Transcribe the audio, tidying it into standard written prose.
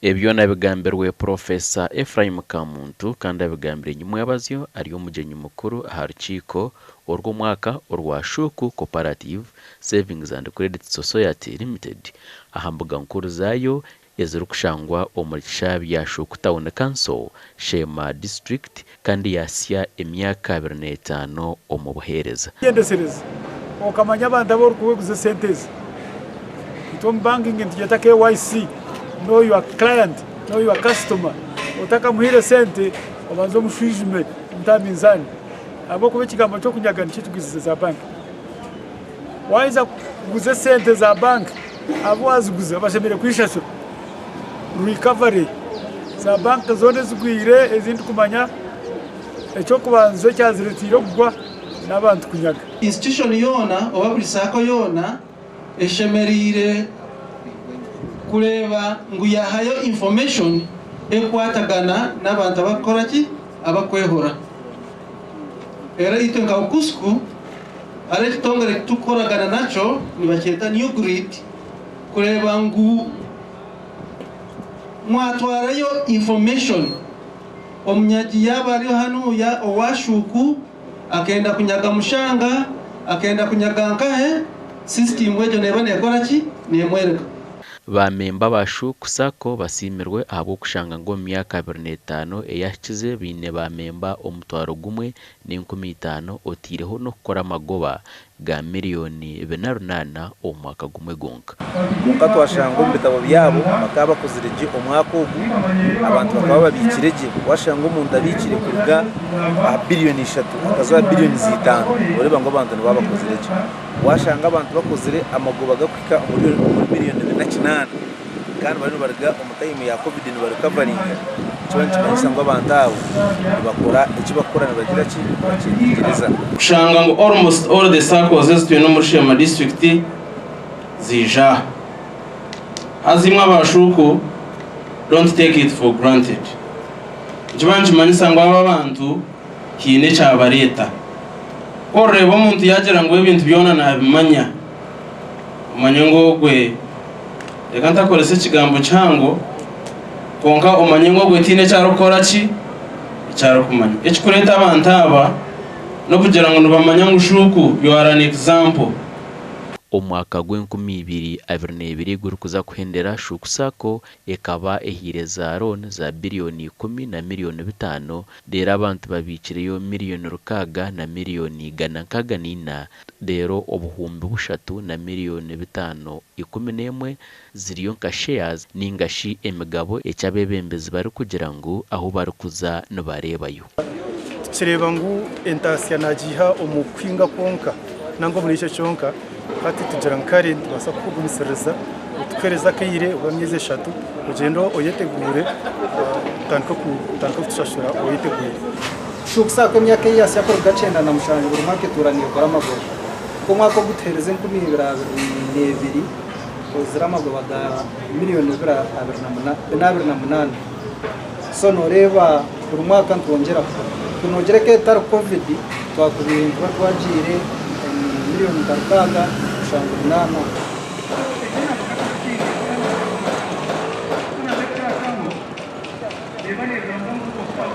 Ebyo nabigambirwe Professor Ephraim Kamuntu kandi abigambire nyuma y'abazyo ari umugenyi mukuru aha rukiko urw'umwaka urwa Shuku Cooperative Savings and Credit Society Limited aha mbuga nkuru zayo yaziri kushangwa omuri kishabi ya Shuku Town Council Sheema District kandi yasya emyaka 25 omu buhereza. Mwegyendesereze okamanya abantu abo kuguza sentezi itom banking ntiyata KYC. Know your client, know your customer. Utaka muhire sente obanzo mushwijime mtaminzani. Abo kuba kigambo cyo kunyaga n'ikitugize za bank. Waiza kuguza sente za bank abo aziguza bashemere kwishasho. Recovery za bank zone zigwire ezindi kumanya ecyo kubanzo cyaziretiro kugwa n'abantu kunyaga. Institution yona oba buri sacco yona eshemerire kureba ngo yahayo information ekwatagana n'abantu abakora ki abakwehora era ito nga ukusku are tongere tukoragana nacho nibacheta new grid kureba ngo mwatwarayo information omnyaji yabari hano ya owashuku akenda kunyaga mushanga akenda kunyaga nkahe system wejo nebane yakora ki nemwereka Bamemba ba Shuku Sacco basimirwe abo kushanga ngo myaka 25 eyakize bine bamemba omutwaro gumwe n'15 otireho no kukora magoba ga miliyoni 28 omwaka gumwe gonka. Munka twashanga mu bitabo byabo bakaba kuzireje omwaka ogu abantu bakaba babikireje washanga umuntu abikire kuga biliyoni 3 akaza biliyoni 5 ureba ngo abantu baba kuzireje washanga abantu bakozire amagoba gakwika muri miliyoni 28 kandi bari barga umutayimu ya covid ni bari coveringa cyane cyane ngo abantu abo bakora iki bakorana bagira ki bakitegereza kushanga ngo almost all the circles zituye no muri Sheema district zija azimwe abashuku don't take it for granted jibanje manisa ngo aba bantu kine cyabareta orebo umuntu yagera ngo ibintu byona nabimanya umanye ngo gwe reka ntakorese kigambo cyango konka umanye ngo gwe tine cyarokora ki cyaro kumanya ekikureta abantu aba no kugira ngo bamanya ngo Shuku you are an example. Omwaka gw'2022 guri kuza kuhendera Shuku Sacco ekaba ehireza loan za biliyoni 10 na miliyoni 5 dera abantu babikiriyo miliyoni 6 na miliyoni 4 dero obuhumbi 3 na miliyoni 511 ziriyo nka shares ningashi emigabo ecyabebembezi bari kugira ngo aho bari kuza no barebayo. Kireba ngo entasiya nagiha omukwinga konka nango muri icyo cyonka kati tujarankare basa kugumisereza utwereza kayire ubamyeze 3 ugendo oyetegure tanko tushashura oyetegure. Shuku Sacco myaka yase yakora gacenda na mushanje buri mwaka turaniye kora amagoba ko mwaka gutereze 2022 kozira amagoba ga miliyoni 28 so noreba buri mwaka ntongera tunogereke tar covid twakubirindwa twagire miliyoni 6 shanga 8